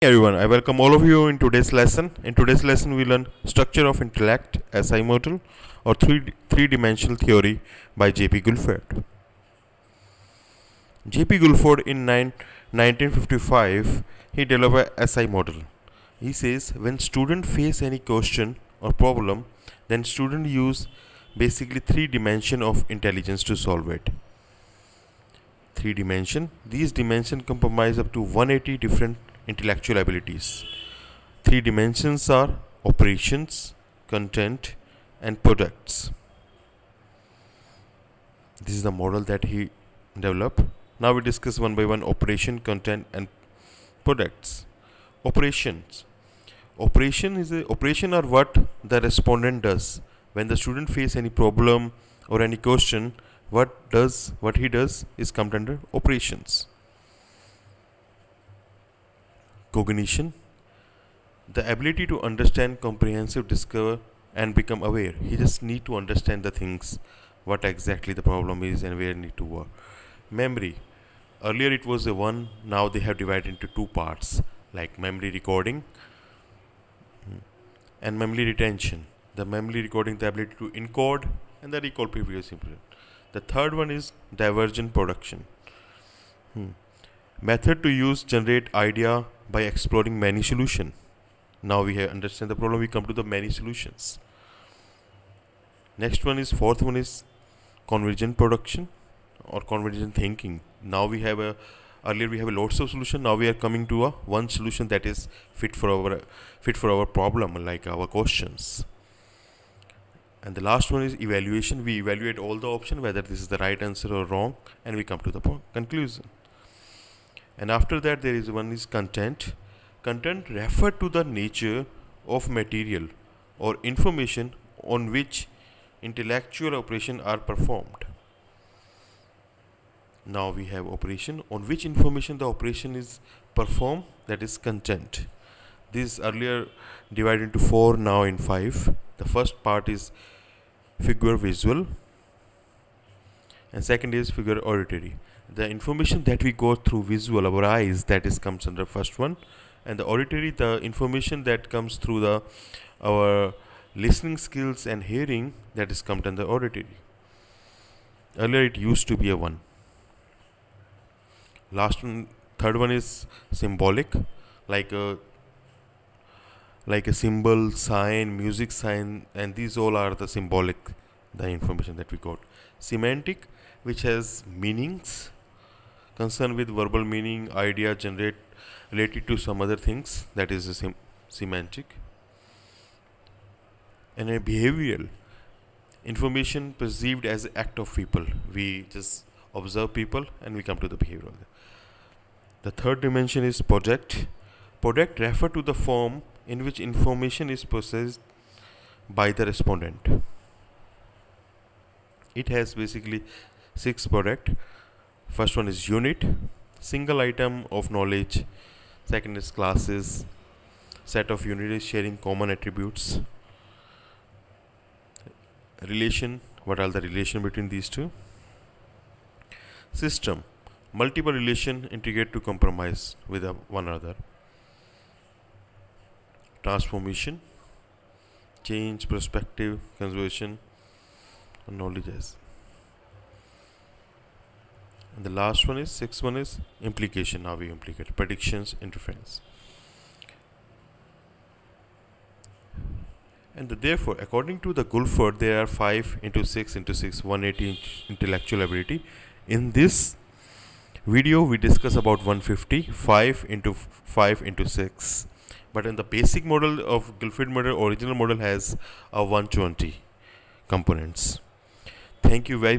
Hey everyone, I welcome all of you in today's lesson. In today's lesson, we learn structure of intellect, SI model, or three-dimensional theory by J.P. Guilford. J.P. Guilford in 1955, he developed a SI model. He says when student face any question or problem, then student use basically three dimension of intelligence to solve it. Three dimension. These dimensions comprise up to 180 different intellectual abilities. Three dimensions are operations, content, and products. This is the model that he developed. Now we discuss one by one operation, content, and products. Operations. Operation are what the respondent does when the student face any problem or any question. What he does is come under operations. Cognition, the ability to understand, comprehensive, discover, and become aware. He just need to understand the things, what exactly the problem is and where need to work. Memory, earlier it was a one, now they have divided into two parts, like memory recording and memory retention. The memory recording, the ability to encode, and the recall previous information. The third one is divergent production. Method to use generate idea by exploring many solution. Now we have understand the problem, we come to the many solutions. Next one is, fourth one is convergent production or convergent thinking. Now we have earlier we have lots of solution, now we are coming to a one solution that is fit for our problem, like our questions. And the last one is evaluation. We evaluate all the options, whether this is the right answer or wrong, and we come to the conclusion. And after that, there is one is content. Content refer to the nature of material or information on which intellectual operations are performed. Now we have operation on which information the operation is performed, that is content. This earlier divided into four, now in five. The first part is figure visual, and second is figure auditory. The information that we go through visual, our eyes, that is comes under first one, and the auditory, the information that comes through our listening skills and hearing, that is comes under auditory. Earlier it used to be a one. Last one, third one is symbolic, like a symbol, sign, music sign, and these all are the symbolic, the information that we got. Semantic, which has meanings, concerned with verbal meaning, idea generate related to some other things, that is the semantic. And a behavioral, information perceived as an act of people. We just observe people and we come to the behavioral. The third dimension is project. Project refer to the form in which information is processed by the respondent. It has basically 6 product. First one is unit, single item of knowledge. Second is classes, set of units sharing common attributes. Relation, what are the relation between these two? System, multiple relation integrate to compromise with one another. Transformation, change, perspective, conservation, knowledge as. And the last one is, sixth one is implication. How we implicate predictions, interference. And therefore, according to the Guilford, there are 5 into 6 into 6, 180 intellectual ability. In this video, we discuss about 150, 5 into 5 into 6. But in the basic model of Guilford model, original model has a 120 components. Thank you very much.